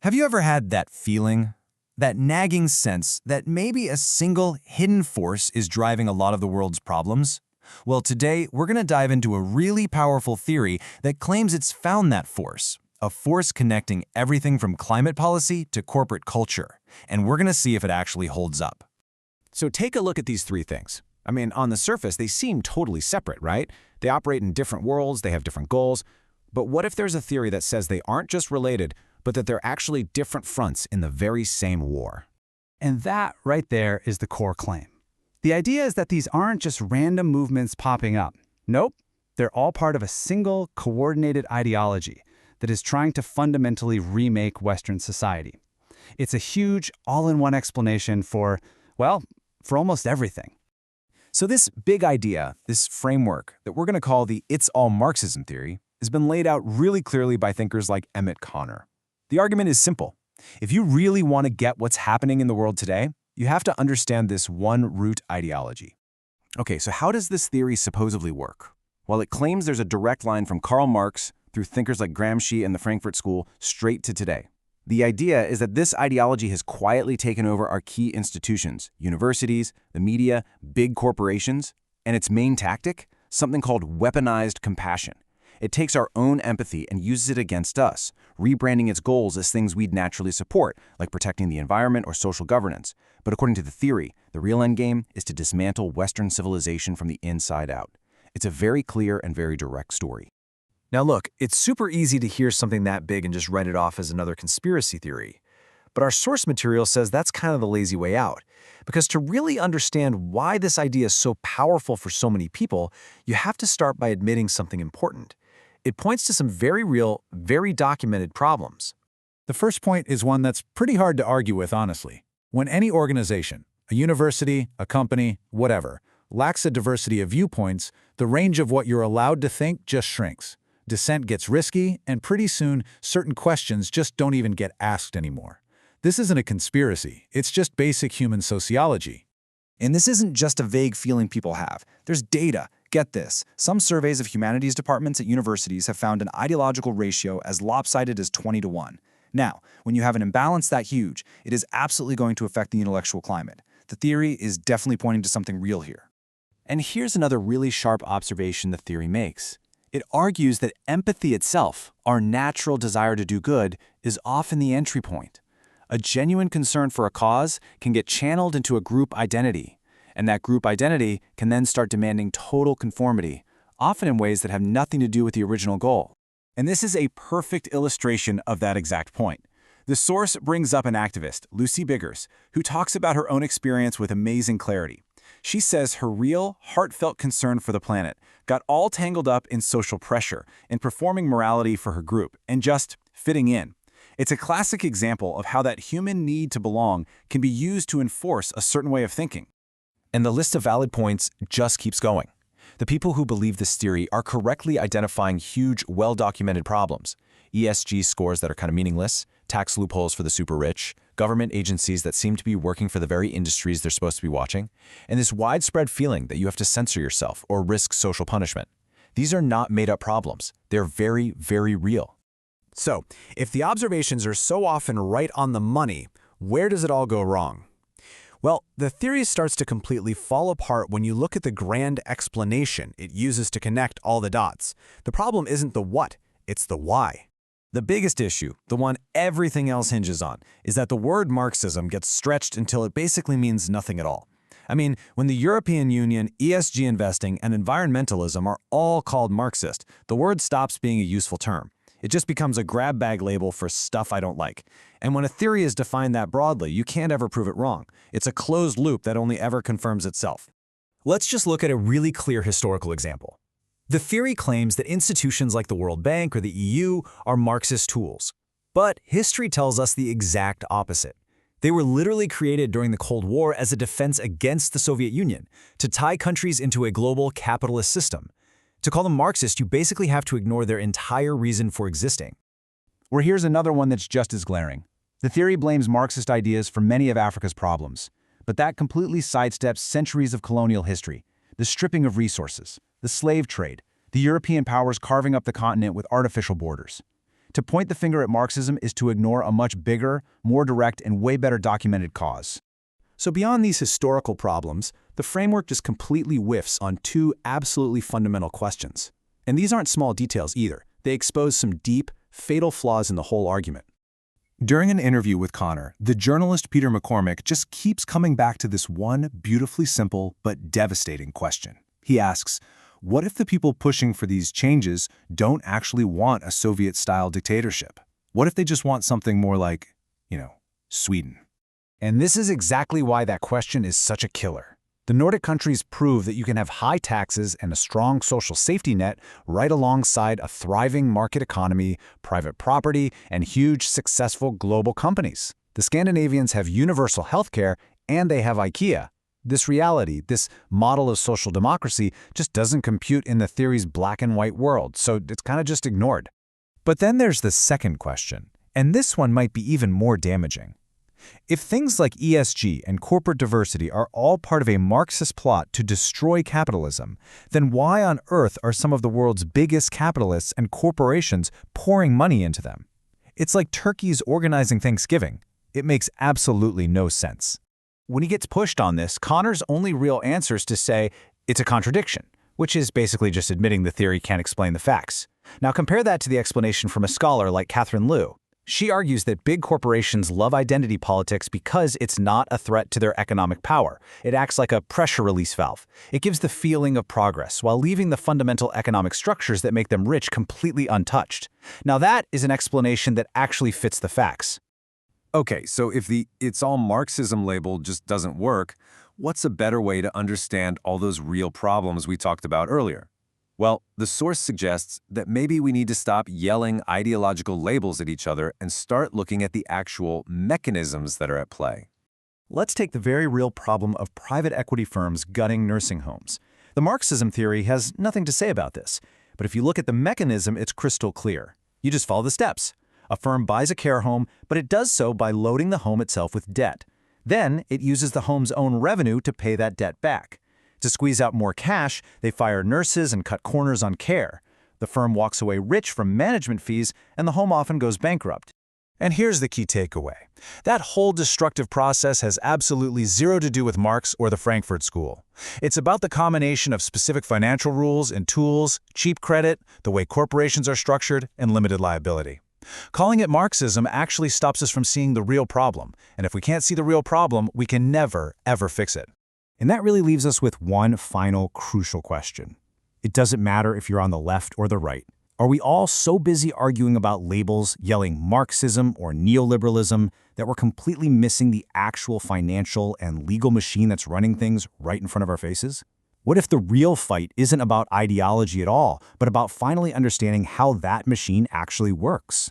Have you ever had that feeling, that nagging sense that maybe a single hidden force is driving a lot of the world's problems? Well, today we're going to dive into a really powerful theory that claims it's found that force, a force connecting everything from climate policy to corporate culture, and we're going to see if it actually holds up. So take a look at these three things. I mean, on the surface, they seem totally separate, right? They operate in different worlds, they have different goals. But what if there's a theory that says they aren't just related, but that they're actually different fronts in the very same war? And that right there is the core claim. The idea is that these aren't just random movements popping up. Nope, they're all part of a single, coordinated ideology that is trying to fundamentally remake Western society. It's a huge, all-in-one explanation for, well, for almost everything. So this big idea, this framework that we're going to call the It's All Marxism theory, has been laid out really clearly by thinkers like Emmett Connor. The argument is simple. If you really want to get what's happening in the world today, you have to understand this one root ideology. Okay, so how does this theory supposedly work? Well, it claims there's a direct line from Karl Marx through thinkers like Gramsci and the Frankfurt School straight to today. The idea is that this ideology has quietly taken over our key institutions, universities, the media, big corporations, and its main tactic, something called weaponized compassion. It takes our own empathy and uses it against us, rebranding its goals as things we'd naturally support, like protecting the environment or social governance. But according to the theory, the real endgame is to dismantle Western civilization from the inside out. It's a very clear and very direct story. Now look, it's super easy to hear something that big and just write it off as another conspiracy theory. But our source material says that's kind of the lazy way out. Because to really understand why this idea is so powerful for so many people, you have to start by admitting something important. It points to some very real, very documented problems. The first point is one that's pretty hard to argue with, honestly. When any organization, a university, a company, whatever, lacks a diversity of viewpoints, the range of what you're allowed to think just shrinks. Dissent gets risky, and pretty soon, certain questions just don't even get asked anymore. This isn't a conspiracy, it's just basic human sociology. And this isn't just a vague feeling people have. There's data. Get this. Some surveys of humanities departments at universities have found an ideological ratio as lopsided as 20-1. Now, when you have an imbalance that huge, it is absolutely going to affect the intellectual climate. The theory is definitely pointing to something real here. And here's another really sharp observation the theory makes. It argues that empathy itself, our natural desire to do good, is often the entry point. A genuine concern for a cause can get channeled into a group identity, and that group identity can then start demanding total conformity, often in ways that have nothing to do with the original goal. And this is a perfect illustration of that exact point. The source brings up an activist, Lucy Biggers, who talks about her own experience with amazing clarity. She says her real, heartfelt concern for the planet got all tangled up in social pressure, in performing morality for her group, and just fitting in. It's a classic example of how that human need to belong can be used to enforce a certain way of thinking. And the list of valid points just keeps going. The people who believe this theory are correctly identifying huge, well-documented problems. ESG scores that are kind of meaningless, tax loopholes for the super rich, government agencies that seem to be working for the very industries they're supposed to be watching, and this widespread feeling that you have to censor yourself or risk social punishment. These are not made-up problems. They're very, very real. So, if the observations are so often right on the money, where does it all go wrong? Well, the theory starts to completely fall apart when you look at the grand explanation it uses to connect all the dots. The problem isn't the what, it's the why. The biggest issue, the one everything else hinges on, is that the word Marxism gets stretched until it basically means nothing at all. I mean, when the European Union, ESG investing, and environmentalism are all called Marxist, the word stops being a useful term. It just becomes a grab bag label for stuff I don't like. And when a theory is defined that broadly, you can't ever prove it wrong. It's a closed loop that only ever confirms itself. Let's just look at a really clear historical example. The theory claims that institutions like the World Bank or the EU are Marxist tools. But history tells us the exact opposite. They were literally created during the Cold War as a defense against the Soviet Union, to tie countries into a global capitalist system. To call them Marxist, you basically have to ignore their entire reason for existing. Or here's another one that's just as glaring. The theory blames Marxist ideas for many of Africa's problems, but that completely sidesteps centuries of colonial history, the stripping of resources, the slave trade, the European powers carving up the continent with artificial borders. To point the finger at Marxism is to ignore a much bigger, more direct, and way better documented cause. So beyond these historical problems, the framework just completely whiffs on two absolutely fundamental questions. And these aren't small details either. They expose some deep, fatal flaws in the whole argument. During an interview with Connor, the journalist Peter McCormick just keeps coming back to this one beautifully simple but devastating question. He asks, what if the people pushing for these changes don't actually want a Soviet-style dictatorship? What if they just want something more like, Sweden? And this is exactly why that question is such a killer. The Nordic countries prove that you can have high taxes and a strong social safety net right alongside a thriving market economy, private property, and huge, successful global companies. The Scandinavians have universal healthcare, and they have IKEA. This reality, this model of social democracy, just doesn't compute in the theory's black and white world, so it's kind of just ignored. But then there's the second question, and this one might be even more damaging. If things like ESG and corporate diversity are all part of a Marxist plot to destroy capitalism, then why on earth are some of the world's biggest capitalists and corporations pouring money into them? It's like turkeys organizing Thanksgiving. It makes absolutely no sense. When he gets pushed on this, Connor's only real answer is to say it's a contradiction, which is basically just admitting the theory can't explain the facts. Now compare that to the explanation from a scholar like Catherine Liu. She argues that big corporations love identity politics because it's not a threat to their economic power. It acts like a pressure release valve. It gives the feeling of progress while leaving the fundamental economic structures that make them rich completely untouched. Now that is an explanation that actually fits the facts. Okay, so if the "it's all Marxism" label just doesn't work, what's a better way to understand all those real problems we talked about earlier? Well, the source suggests that maybe we need to stop yelling ideological labels at each other and start looking at the actual mechanisms that are at play. Let's take the very real problem of private equity firms gutting nursing homes. The Marxism theory has nothing to say about this, but if you look at the mechanism, it's crystal clear. You just follow the steps. A firm buys a care home, but it does so by loading the home itself with debt. Then it uses the home's own revenue to pay that debt back. To squeeze out more cash, they fire nurses and cut corners on care. The firm walks away rich from management fees, and the home often goes bankrupt. And here's the key takeaway. That whole destructive process has absolutely zero to do with Marx or the Frankfurt School. It's about the combination of specific financial rules and tools, cheap credit, the way corporations are structured, and limited liability. Calling it Marxism actually stops us from seeing the real problem, and if we can't see the real problem, we can never, ever fix it. And that really leaves us with one final crucial question. It doesn't matter if you're on the left or the right. Are we all so busy arguing about labels, yelling Marxism or neoliberalism, that we're completely missing the actual financial and legal machine that's running things right in front of our faces? What if the real fight isn't about ideology at all, but about finally understanding how that machine actually works?